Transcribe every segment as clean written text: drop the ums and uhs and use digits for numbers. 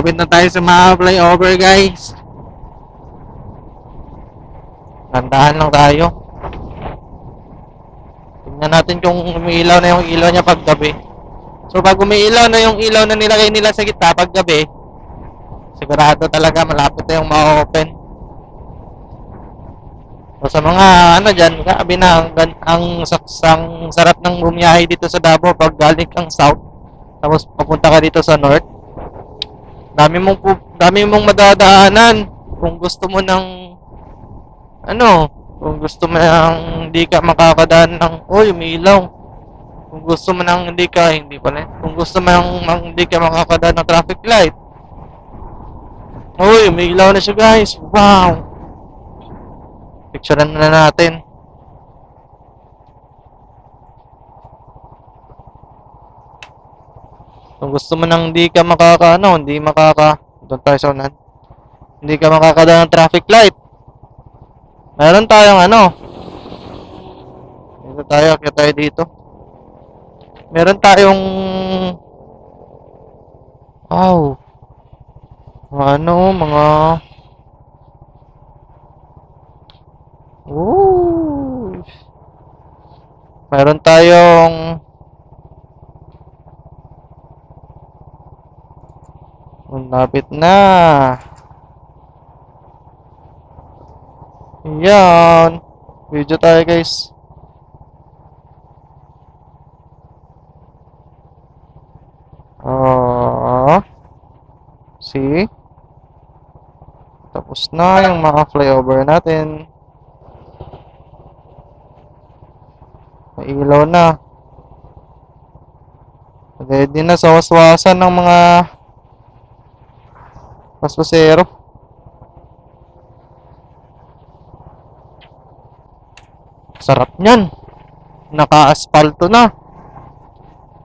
Kapit na tayo sa mga flyover guys. Nandahan lang tayo. Tingnan natin kung umiilaw na yung ilaw niya pag gabi. So pag umiilaw na yung ilaw na nilagay nila sa gitna pag gabi, sigurado talaga malapit na yung ma-open. So sa mga ano dyan, grabe na ang saksang sarap ng bumiyahe dito sa Davao pag galing kang south. Tapos papunta ka dito sa north. Dami mong madadaanan kung gusto mo ng ano, kung gusto mo ng hindi ka makakadaan ng umiilaw. Kung gusto mo ng hindi pala. Kung gusto mo ng hindi ka makakadaan ng traffic light. Umiilaw na siya guys. Wow. Picturean na natin. Kung gusto mo ng hindi ka doon tayo sa unan. Hindi ka makakadaan ng traffic light. Meron tayong kaya tayo dito. Meron tayong mga Ooh. Meron tayong lapit na. Yan. Video tayo guys. See? Tapos na yung mga flyover natin. May ilaw na. Ready na sa waswasan ng mga paspasero. Sarap niyan. Naka-asfalto na.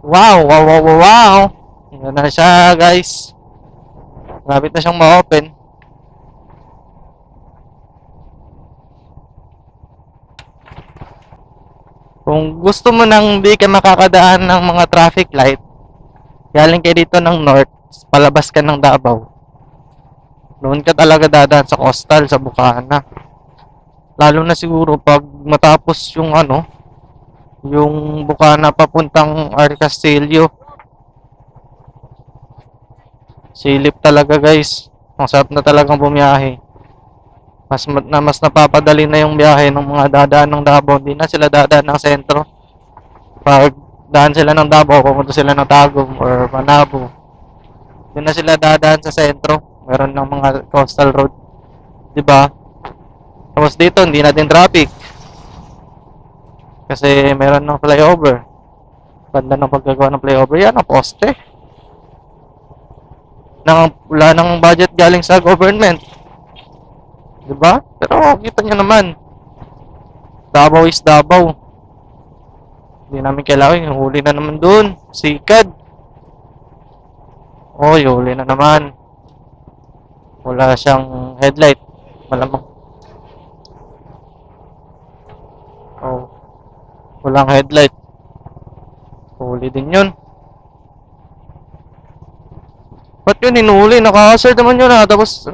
Wow, wow, wow, wow, wow. Yan na siya, guys. Malapit na siyang ma-open. Kung gusto mo nang hindi ka makakadaan ng mga traffic light, galing kayo dito ng north, palabas ka ng Davao. Doon ka talaga dadaan sa coastal, sa Bukana. Lalo na siguro pag matapos yung Bukana papuntang R. Castillo. Silip talaga guys. Ang sarap na talagang bumiyahe. Mas napapadali na yung biyahe ng mga dadaan ng Davao. Hindi na sila dadaan ng sentro. Pag daan sila ng Davao, pumunta sila ng Tagum or Manabo. Hindi na sila dadaan sa sentro. Meron ng mga coastal road. Diba? Tapos dito, hindi natin traffic. Kasi meron ng flyover. Banda ng paggagawa ng flyover. Yan ang poste. Wala nang budget galing sa government. Diba? Pero kita nyo naman. Davao is Davao. Hindi namin kailangan. Huli na naman dun. Sikad. Huli na naman. Wala siyang headlight. Malamang. Walang headlight. Huli din yun. Ba't yun inuuli? Naka-hazard naman yun Tapos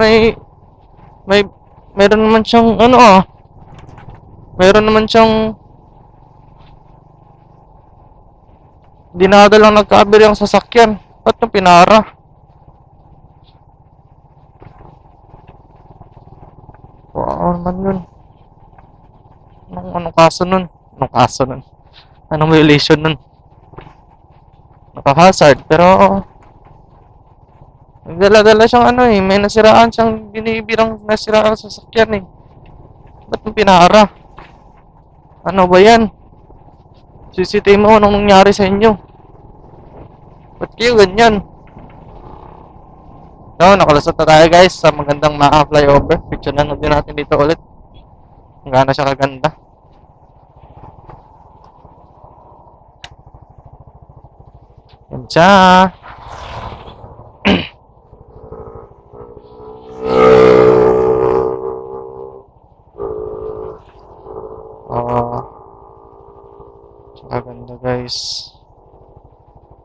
meron naman siyang meron naman siyang dinada lang nagkabir yung sasakyan. Ba't yung pinara? Naman yun. Anong kaso nun? Anong violation nun? Naka-hazard pero nagdala-dala siyang may nasiraan siyang binibirang nasiraan sa sasakyan Ba't yung pinara? Ano ba yan? CCTV mo, anong nangyari sa inyo? Ba't kayo ganyan? Nakalusot na tayo guys sa magandang flyover. Picture na din natin dito ulit. Kung gaano siya kaganda. Yan siya. Kaganda guys.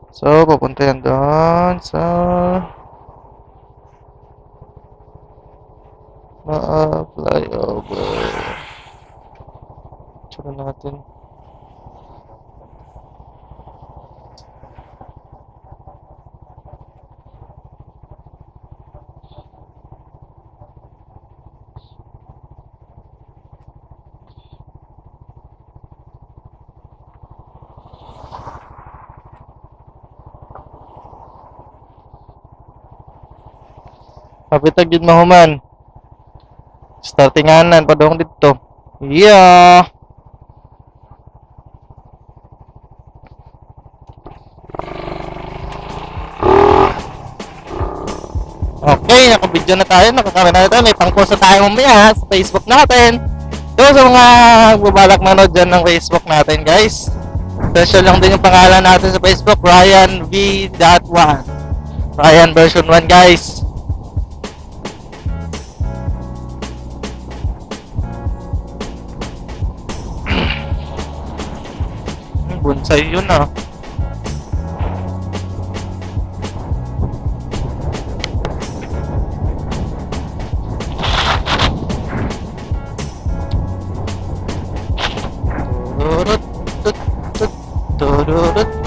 So, papunta yan doon sa Flyover. Tsura natin. Kapitag yun mahuman. Startinganan pa doon dito. Yeah. Okay, nakabidyo na tayo. Nakakaroon na tayo. May pang-post na tayo mamaya sa Facebook natin. So, sa mga babalak manood dyan ng Facebook natin, guys. Special lang din yung pangalan natin sa Facebook. Ryan V.1. Ryan version 1, guys. Bonsai yun ah. Turut, tut, tut, turut.